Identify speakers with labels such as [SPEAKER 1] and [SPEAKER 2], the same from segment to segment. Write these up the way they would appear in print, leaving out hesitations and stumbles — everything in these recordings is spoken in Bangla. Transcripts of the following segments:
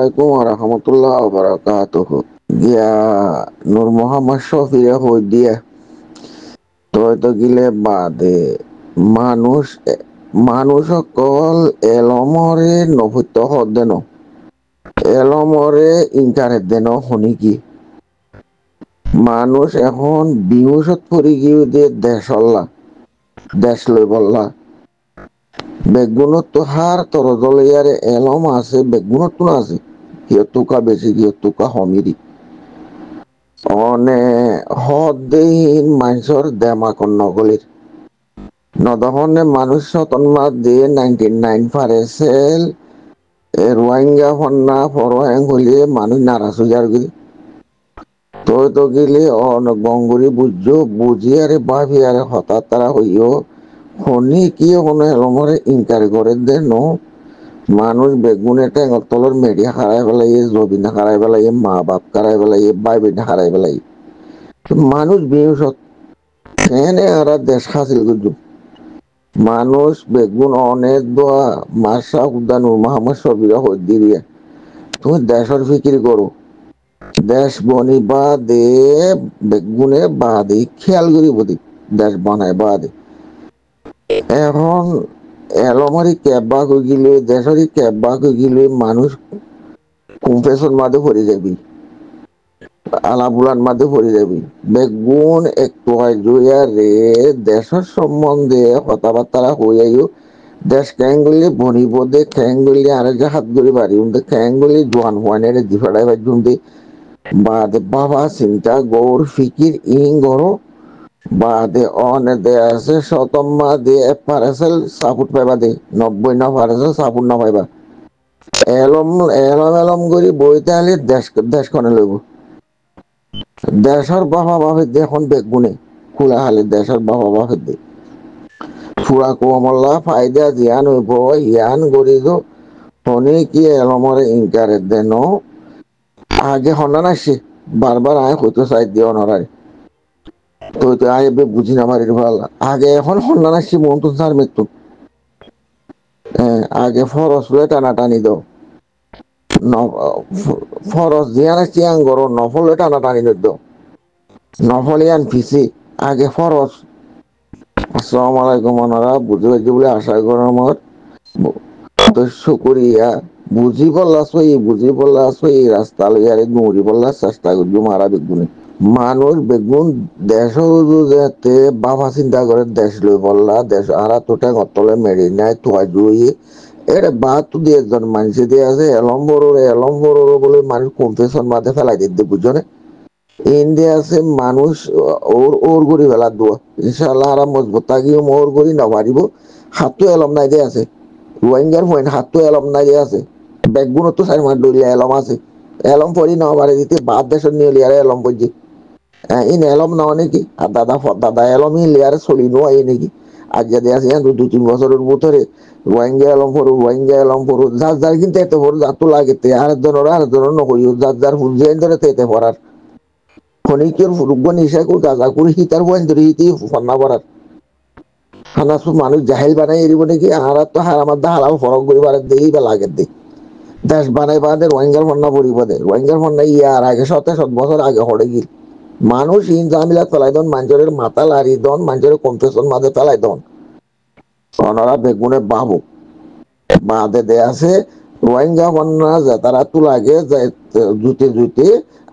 [SPEAKER 1] আলাইকুম warahmatullahi wabarakatuh. Ya Nur Muhammad Shafii হই দিয়ে তো গিলে বাদে মানুষ মানুষ সকল এলমরে নভুত দেন এলমরে ইন্টারনেট দেন শুনি কি মানুষ এখন বিহুসত পরি গিয়ে দিয়ে দেশ লই বললা বেগুনত তো হার তরজলিয়ারে এলম আছে বেগুনত তো আছে কিয়তুকা বেশি কিয়তুকা হমিরি অনে হদেহীন মানুষের দেমাকন নগলির নদহনে মানুষ শতনমা দিয়ে 99% রোহিঙ্গা ফন্না ফরহেং হলিয়ে মানুষ নারাজ হয়ে যার গিয়ে তো গেলে অন গঙ্গুরি বুঝি আরে ভাবি আরে হঠাৎ তারা হইও শনি কি কোনো এলমরে ইনকার করে দে নো মানুষ বেগুনে টেঙর তলর মেডিয়া খারাই পেলাই জবিনা খারাই পেলাই মা বাপ খারাই পেলাই বাই বেটা খারাই পেলাই মানুষ বিহুসত কেনে আর দেশ হাসিল করছো মানুষ বেগুন অনেক দোয়া মাসা উদ্যানুর মাহমদ সবিরা হই দিয়ে তুমি দেশের ফিকির করো দেশ বনি বাদে বেগুনে বাদে খেয়াল করি বদি দেশ বানায় বাদে এখন এলমারি ক্যাববা হয়ে গেলে দেশেরই ক্যাববা হয়ে গেলে মানুষ কুম্পেশন মাঝে ভরে যাবি আলাপুলান মাঝে ভরে যাবি বেগুন একটু হয় জুয়া রে দেশের সম্বন্ধে কথাবার্তা হইয়াইও দেশ ক্যাঙ্গুলি বনিব দে ক্যাঙ্গুলি আর যে হাত গড়ি বাড়ি উনতে ক্যাঙ্গুলি জোয়ান হুয়ানের জিফাড়াই বাড়ি উনতে বাদে বাবা চিন্তা গৌর ফিকির ইং গড়ো বাদে অনে দে আছে শতম্মা দিয়ে পারেসেল সাপুট পাইবা দে 90 না পারেসেল সাপুট না পাইবা এলম এলম এলম করি বইতে আলি দেশখনে লইব দেশের বাবা বাপের দিয়ে এখন বেগুনে খোলা হালি দেশের বাবা বাপের দিয়ে ফুরা কোমল্লা ফায়দা জিয়ান হইব ইয়ান গড়ি দো শনি কি এলমরে ইনকারে দেন আগে হন্ডা আসছে বারবার আয় হইতে চাই দিয়ে অনরায় তো আয় বুঝি না মারির ভাল আগে এখন হন্ডা আসছি মন তো সার মৃত্যু আগে ফরস লয়ে টানাটানি দাও ফরস জিয়ান আসছি আং গরো নফল লয়ে টানাটানি দাও নফল ইয়ান ফিসি আগে ফরস আসসালামু আলাইকুম ওনারা বুঝে পাইছি বলে আশা করার আমার তো শুকরিয়া বুঝি বললা সই রাস্তা লইয়ারে দৌড়ি বললা চেষ্টা করছি মারা বেগুনে মানুষ বেগুন দেশ যাতে বাবা চিন্তা করে দেশ লই বললা দেশ আরা তোটা গতলে মেরি নাই তোয়া জুই এর বাদ তো দিয়ে একজন মানুষ দিয়ে আছে এলম বড় বলে মানুষ কনফেশন মাঝে ফেলাই দিতে বুঝছো না ইন্ডিয়া আছে মানুষ ওর গড়ি ফেলা দোয়া ইনশাল্লাহ আরাম মজবুত থাকিও মোর গড়ি নবারিব হাতও এলম নাই দিয়ে আছে রোহিঙ্গার পয়েন্ট হাতও এলম নাই দিয়ে আছে বেগুনত তো 4 মাস ডলিয়া এলম আছে এলম পরি নবারে দিতে বাদ দেশের নিয়ে লিয়ারে এলম পড়ছে ইন এলম নাও নাকি আর দাদা এলম ইন লিয়ারে চলি নো আই নাকি আজ যদি আছে 2-3 বছরের ভিতরে রোহিঙ্গা এলম পড়ো যার কিন্তু এতে পড়ো যার তো লাগে আরেকজনের নকরিও যার হুঁজিয়ান ধরে এতে পড়ার খনিকের ফুরুগ্য নিশাকুর গাজাকুর হিতার বয়েন ধরে হিতি ফন্না পড়ার হানাসু মানুষ জাহেল বানাই এরিব নাকি আহারাত তো হারামার দা হালাল ফরক করি বারে দেই বা লাগে দে দেশ বানাই বাদে রোহিঙ্গার ফন্না পড়িব দে রোহিঙ্গার ফন্না ইয়ার আগে 7 বছর আগে হড়ে গিল মানুষ ইন জামিলা ফেলাই দন মানুষের মাথা লারি দন মানুষের কনফেশন মাঝে ফেলাই দন ওনারা বেগুনে বাবু বাদে দে আছে রোহিঙ্গা ফন্না যে তারা তো লাগে জুতে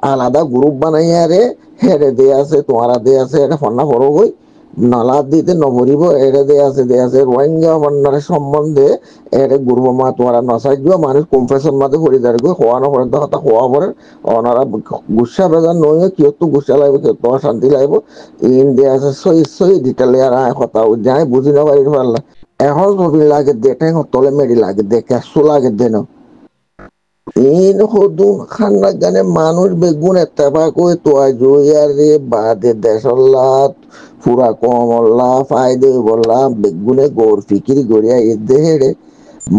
[SPEAKER 1] আলাদা গ্রুপ বানাইয়া রে হেরে দে আছে তোমারা দে আছে এটা ফন্না বড় হই নালা দিতে নভরিব এরে দে আছে রোহিঙ্গা ফন্নার সম্বন্ধে এরে গ্রুপ মা তোমারা নসাইজ মানুষ কনফেশন মাঝে পড়ে যাবে হওয়ানো পরে কথা হওয়া পরে ওনারা গুসা বেজার নয় কিয়তো গুসা লাগবে কিয়তো শান্তি লাগবে ইন্ডিয়া আছে সই ডিটেলে আর কথা যাই বুঝি না পারি পারলা এখন ছবি লাগে দেখে তলে মেরি লাগে দেখে লাগে দেন ইন হদুন খান্না জানে মানুষ বেগুন এত্তেফা কই তোয়াই জুইয়ার রে বাদে দেশল্লাত ফুরা কমল্লা ফায়দে বললা বেগুনে গৌর ফিকিরি গড়িয়া এ দেহেরে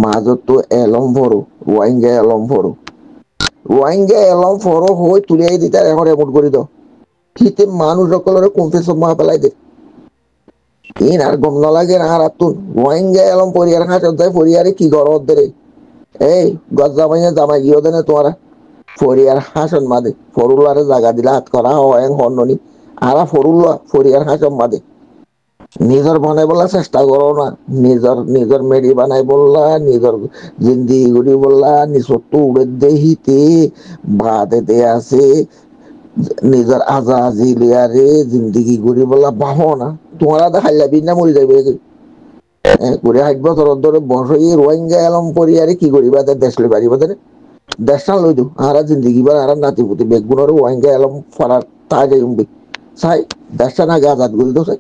[SPEAKER 1] মাজত তো এলম ভরো রোহিঙ্গা এলম ফরো হই তুলিয়াই দিতার এখন এমন করি দাও শীতে মানুষ সকলের কনফেশন মা পেলাই দে ইন আর গম নালাগে আর তুন রোহিঙ্গা এলম পরিয়ার খাঁচার দেয় পরিয়ারে কি গড় দে এই গজ্জা জামাই গিয়ে দেনে তোমারা ফরিয়ার হাসন মাদে ফরুলারে জাগা দিলে হাত করা হয় হন্ননি আরা ফরুলা ফরিয়ার হাসন মাদে নিজর বানাই বলা চেষ্টা করো না নিজর মেডি বানাই বললা নিজর জিন্দিগি গুড়ি বললা নিজর তো উড়ে দেহিতে বাদে আছে নিজের আজাজি লিয়ারে জিন্দিগি ঘুরি বলা বাহ না তোমারা দেখাইলা বিনা মরি যাবে ঘুরে 60 বছর ধরে বসই রোহিঙ্গা এলম করি আরে কি করিবা দেশ লই পারিব দেশটা লই দু আরা জিন্দিগি বার আরা নাতি পুতি বেগুনের রোহিঙ্গা এলম ফরার তা যাই উম্বি চাই দেশটা না আজাদ করি তো চাই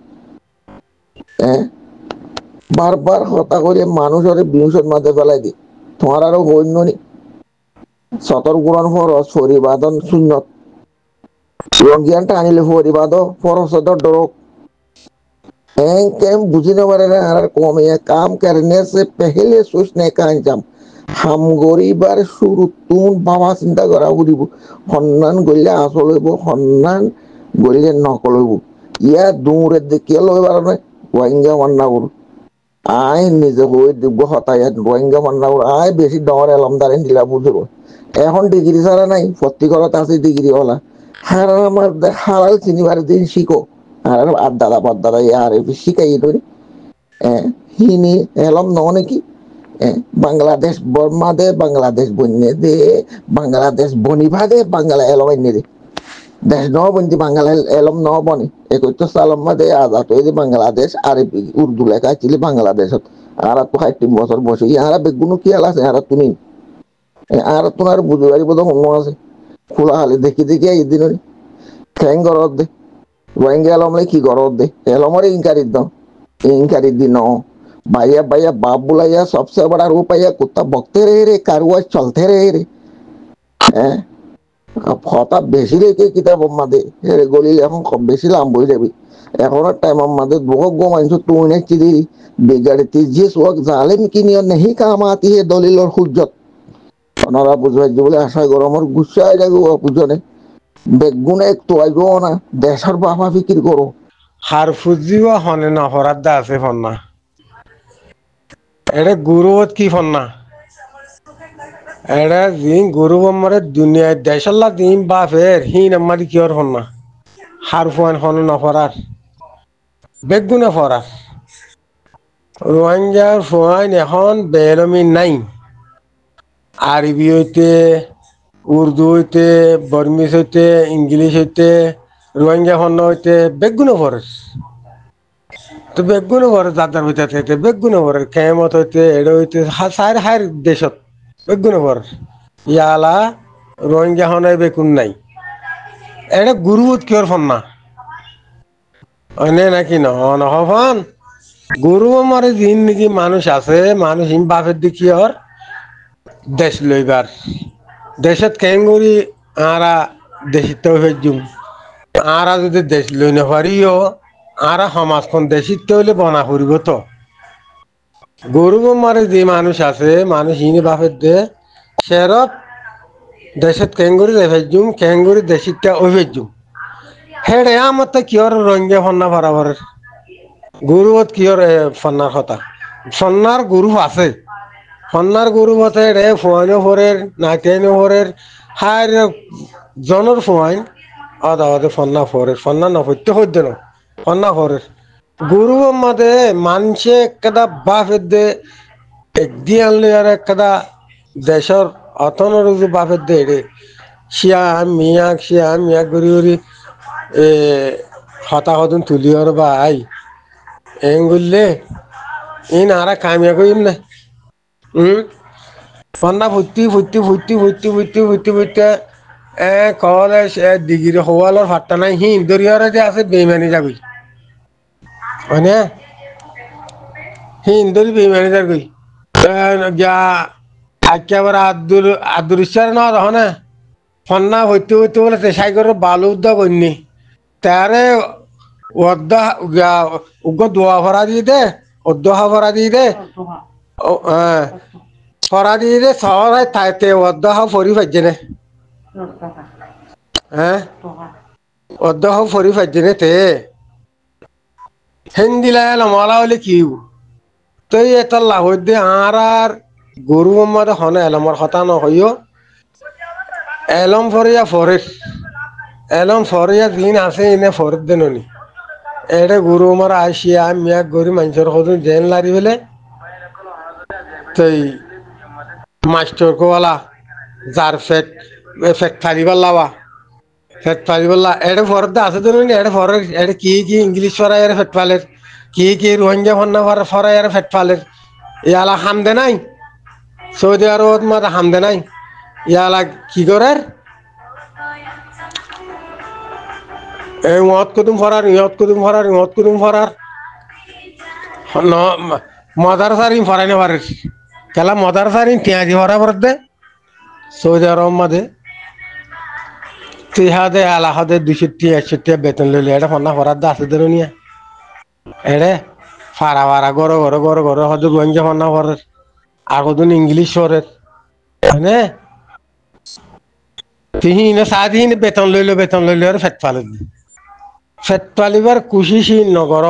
[SPEAKER 1] বারবার হতা করে মানুষের বিংশত মাঝে ফেলাই দি তোমার আরো হইন্য নি সতর গুণন ফরস ফরিবাদন শূন্যত রঙ্গিয়ানটা আনিলে ফরিবাদ ফরস ডরক केम बुझी न मरे ना कौम ये काम करने से पहले सोचने का अंजाम हम गरीबार शुरू तुम बाबा चिंता करा বুলিব সন্ধান গলে আসল হইব সন্ধান গলে নকল হইব ইয়া দূরে দেখিয়ে লই পারে রোহিঙ্গা মান্নাগুর আই নিজে হয়ে দিব হতায় রোহিঙ্গা মান্নাগুর আই বেশি ডর এলমদারে দিলা বুঝব এখন ডিগ্রি ছাড়া নাই ভর্তি করাতে আছে ডিগ্রি হলা হারাল আমার হালাল চিনিবার দিন শিখো আর দাদা পদ্দাদা আর শিখাই ধরি হিনি এলম ন নাকি বাংলাদেশ বর্মা দে বাংলাদেশ বন্যে দে বাংলাদেশ বনিভা দে বাংলা এলম এনে দে দেশ ন বন্দি বাংলা এলম ন বনে একত্র সালম দে আজাদ হয়ে যে বাংলাদেশ আর উর্দু লেখা ছিল বাংলাদেশত আর তো 60 বছর বসে আর বেগুনো কি আল আছে আর তুমি আর তোমার বুঝতে পারিব তো অন্য আছে খোলা হলে দেখি দেখি এই দিন ঠ্যাং গরত দে রোহিঙ্গা এলমলে কি গরত দে এলমরে ইনকারি দিন भैया भैया बाप बुलाया सबसे बड़ा रूप है कुत्ता भोगते रहे रे कारुआ चलते रहे रे হতা বেশি রেখে কিতাব আমাদের গলিল এখন কম বেশি লাম বই যাবি এখন টাইম আমাদের বহুত গো মানুষ তুই নাচি দি বেগাড়িতে যে সোয়াক জালেম কিনিয়া নেহি কাম আতি হে দলিলর হুজ্জত ওনারা বুঝবাই বলে আশা গরমর গুছাই যাবো বুঝনে বেগুনে একটু আইব না দেশের বাবা ফিকির করো
[SPEAKER 2] হার ফুজিও হনে না হরার দা আছে ফন্না এটা গুরুবত কি ফন্না এটা দিন গুরু আমারে দুনিয়ায় দেশাল্লা দিন বাপের হিন আমারি কিয়র ফন্না হার ফুয়ান হনে না ফরার বেগুনে ফরার রোহিঙ্গার ফুয়ান এখন বেরমি নাই আরবি হইতে উর্দু হইতে বর্মিস হইতে ইংলিশ হইতে রোহিঙ্গা ফন্না হইতে বেগুনে ফরার তো বেগুনে ভরে যাদার ভিতর থেকে বেগুনে ভরে কেমত হইতে এটা হইতে সার হার দেশত বেগুনে ভরে ইয়ালা রোহিঙ্গা হনাই বেগুন নাই এটা গুরুত কিয়র ফন না অনে নাকি নহফান গুরু আমার দিন নাকি মানুষ আছে মানুষ হিম বাপের দিকে ওর দেশ লইবার দেশত কেঙ্গুরি আরা দেশিত হইজুম আরা যদি দেশ লই না পারিও আর সমাজখন দেশিত হইলে বনা ফুরিব তো গরু মারে যে মানুষ আছে মানুষ ইনি বাপের দে সেরত দেশত কেঙ্গুরি দেখাইজুম কেঙ্গুরি দেশিতটা ওইজুম হেডে আমার তো কিয়র রঙে ফন্না বরাবরের গরুত কিয়র ফন্নার কথা ফন্নার গরু আছে ফন্নার গরু আছে রে ফুয়ানো ফরের নাকেনো ফরের হার জনের ফুয়াইন আদা আদা ফন্না ফরের ফন্না নফরতে হইতে না ফন্না ফরের গরু মাদে মানুষে একটা বাপের দে একদিন আনলে আর একটা দেশের অতনের বাপের দে রে শিয়া মিয়া গড়ি গড়ি হতাহতন তুলি আর ভাই এং বললে ইন আর কামিয়া করিম না ফন্না ফুটি কলেজ ডিগ্রি হওয়ালোর ফাট্টা নাই হিন দরিয়ারে যে আছে বেইমানি যাবি হয়নে হিন্দুর বেইমানিদার গই গা একেবারে আব্দুল ইচ্ছার না হনে ফন্না হইতে বলে সাইকের বালু উদ্যোগ অন্যি তারে অর্ধা উগ্র দোয়া ভরা দিয়ে দে অর্ধহা ভরা দিয়ে দে ভরা দিয়ে দে সবাই তাইতে অর্ধহা ফরি ফাইছে নে অর্ধহা ফরি ফাইছে নে তে হিন্দি লাগাল মালা হলে কি তুই এটা লাভ দে আর গরু মধ্যে হনে এলমর কথা নহইও এলম ফরিয়া ফরের এলম ফরিয়া দিন আছে ইনে ফরের দেননি এড়ে গরু মারা আসিয়া মিয়া গরি মানুষের কত জেন লারি ফেলে সেই মাস্টার কোয়ালা যার ফেট ফারিবার লাওয়া ফেট ফারিবার লা এড়ে ফরদ আছে দেননি এড়ে ফরের এড়ে কি ইংলিশ ফরাই এর ফেট ফালের কি রোহিঙ্গা ফন্না ফরাই এর ফেট ফালের ইয়ালা হামদে নাই সৌদি আরব মাথা হামদে নাই ইয়ালা কি করার এই মত কুতুম ফরার ইয়ত কুতুম ফরার ইয়ত কুতুম ফরার ন মদার সারিন ফরাই না পারে কেলা মদার সারিন পেঁয়াজি ফরা পড়তে সৌদি আরব মাঝে তিহাদে আলাহাদে 200 বেতন লইলে এটা ফন্না ফরার দা আছে দেন নিয়া এড়ে ফারা ফারা গড় হয়তো রোহিঙ্গা ফন্না ফরের আর কতদিন ইংলিশ ফরের হ্যাঁ তিহিনে সাদিন বেতন লইলো আর ফেট ফালিবার কুশিসি নগর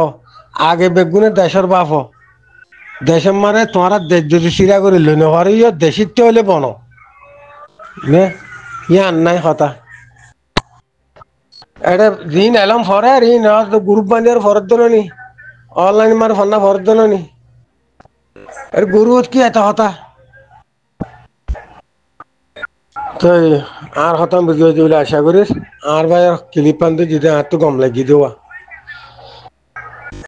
[SPEAKER 2] আগে বেগুনে দেশের বাপ দেশের মানে তোমার দেশ যদি চিরা করে লই নহরে দেশিত হইলে বন নে ইয়ান নাই কথা এটা ঋণ এলাম ফরে ঋণ গ্রুপ বান্ধিয়ার ফরত দলনি অনলাইন মার ফন্না ফরত দলনি এর গরুত কি এত কথা তো আর হতাম বুঝি বলে আশা করিস আর ভাই ক্লিপ পান্তে যদি আর তো গম লাগি দেওয়া